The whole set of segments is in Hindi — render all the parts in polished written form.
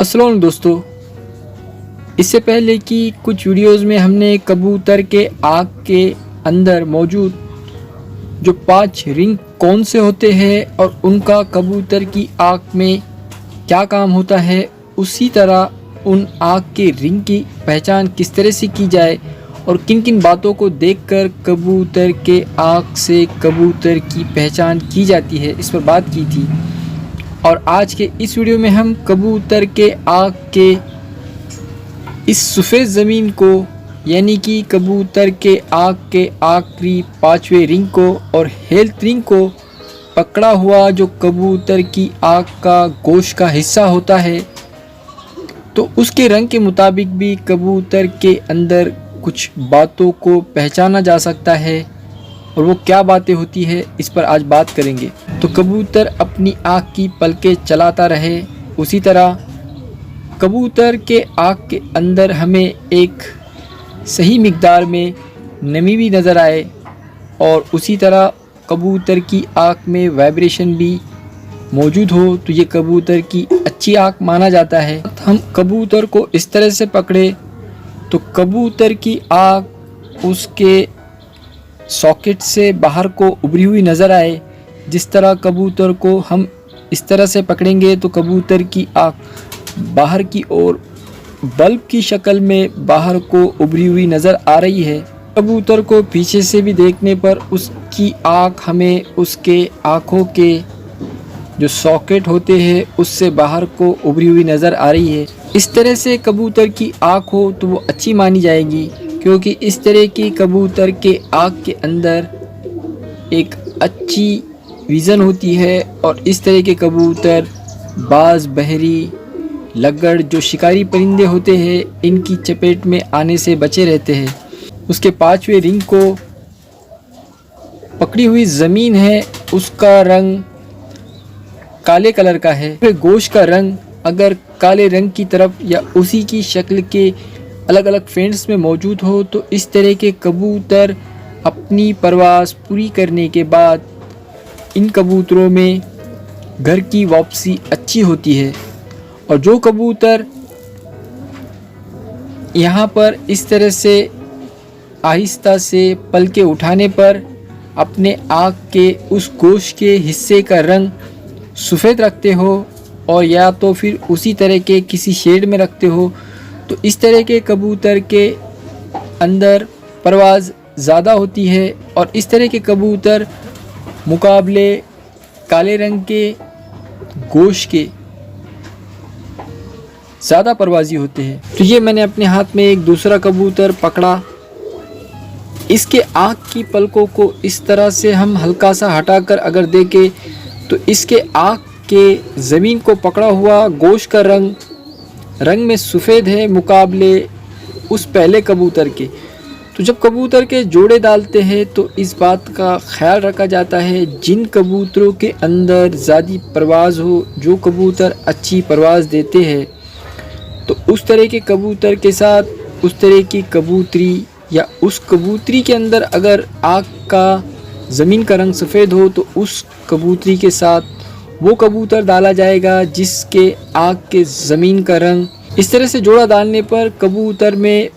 अस्सलाम वालेकुम दोस्तों। इससे पहले कि कुछ वीडियोस में हमने कबूतर के आँख के अंदर मौजूद जो 5 रिंग कौन से होते हैं और उनका कबूतर की आँख में क्या काम होता है, उसी तरह उन आँख के रिंग की पहचान किस तरह से की जाए और किन किन बातों को देखकर कबूतर के आँख से कबूतर की पहचान की जाती है, इस पर बात की थी। और आज के इस वीडियो में हम कबूतर के आँख के इस सफ़ेद ज़मीन को यानी कि कबूतर के आँख के आखिरी 5वें रिंग को और हेल्थ रिंग को पकड़ा हुआ जो कबूतर की आँख का गोश्त का हिस्सा होता है, तो उसके रंग के मुताबिक भी कबूतर के अंदर कुछ बातों को पहचाना जा सकता है। और वो क्या बातें होती है, इस पर आज बात करेंगे। तो कबूतर अपनी आँख की पलकें चलाता रहे, उसी तरह कबूतर के आँख के अंदर हमें एक सही मिक़दार में नमी भी नज़र आए और उसी तरह कबूतर की आँख में वाइब्रेशन भी मौजूद हो, तो ये कबूतर की अच्छी आँख माना जाता है। हम कबूतर को इस तरह से पकड़े तो कबूतर की आँख उसके सॉकेट से बाहर को उभरी हुई नज़र आए। जिस तरह कबूतर को हम इस तरह से पकड़ेंगे तो कबूतर की आँख बाहर की ओर बल्ब की शक्ल में बाहर को उभरी हुई नज़र आ रही है। कबूतर को पीछे से भी देखने पर उसकी आँख हमें उसके आँखों के जो सॉकेट होते हैं उससे बाहर को उभरी हुई नज़र आ रही है। इस तरह से कबूतर की आँख हो तो वो अच्छी मानी जाएगी, क्योंकि इस तरह की कबूतर के आँख के अंदर एक अच्छी विज़न होती है और इस तरह के कबूतर बाज, बहरी, लगड़ जो शिकारी परिंदे होते हैं इनकी चपेट में आने से बचे रहते हैं। उसके 5वें रिंग को पकड़ी हुई ज़मीन है, उसका रंग काले कलर का है। फिर गोश्त का रंग अगर काले रंग की तरफ या उसी की शक्ल के अलग अलग फेंट्स में मौजूद हो तो इस तरह के कबूतर अपनी परवाज़ पूरी करने के बाद इन कबूतरों में घर की वापसी अच्छी होती है। और जो कबूतर यहाँ पर इस तरह से आहिस्ता से पलके उठाने पर अपने आँख के उस गोश्त के हिस्से का रंग सफ़ेद रखते हो और या तो फिर उसी तरह के किसी शेड में रखते हो, तो इस तरह के कबूतर के अंदर परवाज़ ज़्यादा होती है और इस तरह के कबूतर मुकाबले काले रंग के गोश्त के ज़्यादा परवाज़ी होते हैं। तो ये मैंने अपने हाथ में एक दूसरा कबूतर पकड़ा। इसके आँख की पलकों को इस तरह से हम हल्का सा हटाकर अगर देखें तो इसके आँख के ज़मीन को पकड़ा हुआ गोश्त का रंग में सफ़ेद है मुकाबले उस पहले कबूतर के। तो जब कबूतर के जोड़े डालते हैं तो इस बात का ख्याल रखा जाता है जिन कबूतरों के अंदर ज़्यादा परवाज़ हो, जो कबूतर अच्छी परवाज़ देते हैं, तो उस तरह के कबूतर के साथ उस तरह की कबूतरी या उस कबूतरी के अंदर अगर आँख का ज़मीन का रंग सफ़ेद हो तो उस कबूतरी के साथ वो कबूतर डाला जाएगा जिसके आँख के ज़मीन का रंग। इस तरह से जोड़ा डालने पर कबूतर में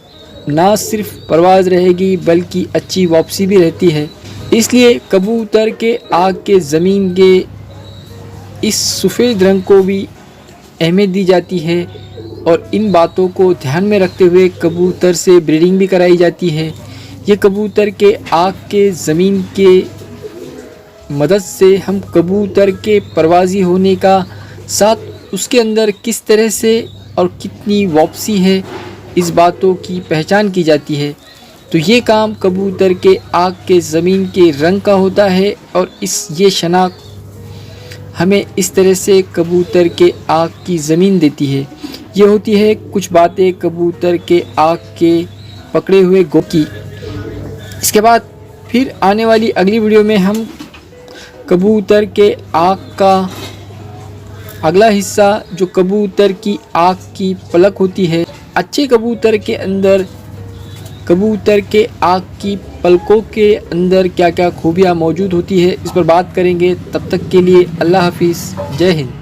ना सिर्फ परवाज़ रहेगी बल्कि अच्छी वापसी भी रहती है। इसलिए कबूतर के आँख के ज़मीन के इस सफ़ेद रंग को भी अहमियत दी जाती है और इन बातों को ध्यान में रखते हुए कबूतर से ब्रीडिंग भी कराई जाती है। ये कबूतर के आँख के ज़मीन के मदद से हम कबूतर के परवाज़ी होने का साथ उसके अंदर किस तरह से और कितनी वापसी है, इस बातों की पहचान की जाती है। तो ये काम कबूतर के आँख के ज़मीन के रंग का होता है और ये शनाख्त हमें इस तरह से कबूतर के आँख की ज़मीन देती है। ये होती है कुछ बातें कबूतर के आँख के पकड़े हुए गोश्त की। इसके बाद फिर आने वाली अगली वीडियो में हम कबूतर के आँख का अगला हिस्सा जो कबूतर की आँख की पलक होती है, अच्छे कबूतर के अंदर कबूतर के आँख की पलकों के अंदर क्या क्या खूबियाँ मौजूद होती है, इस पर बात करेंगे। तब तक के लिए अल्लाह हाफिज़, जय हिंद।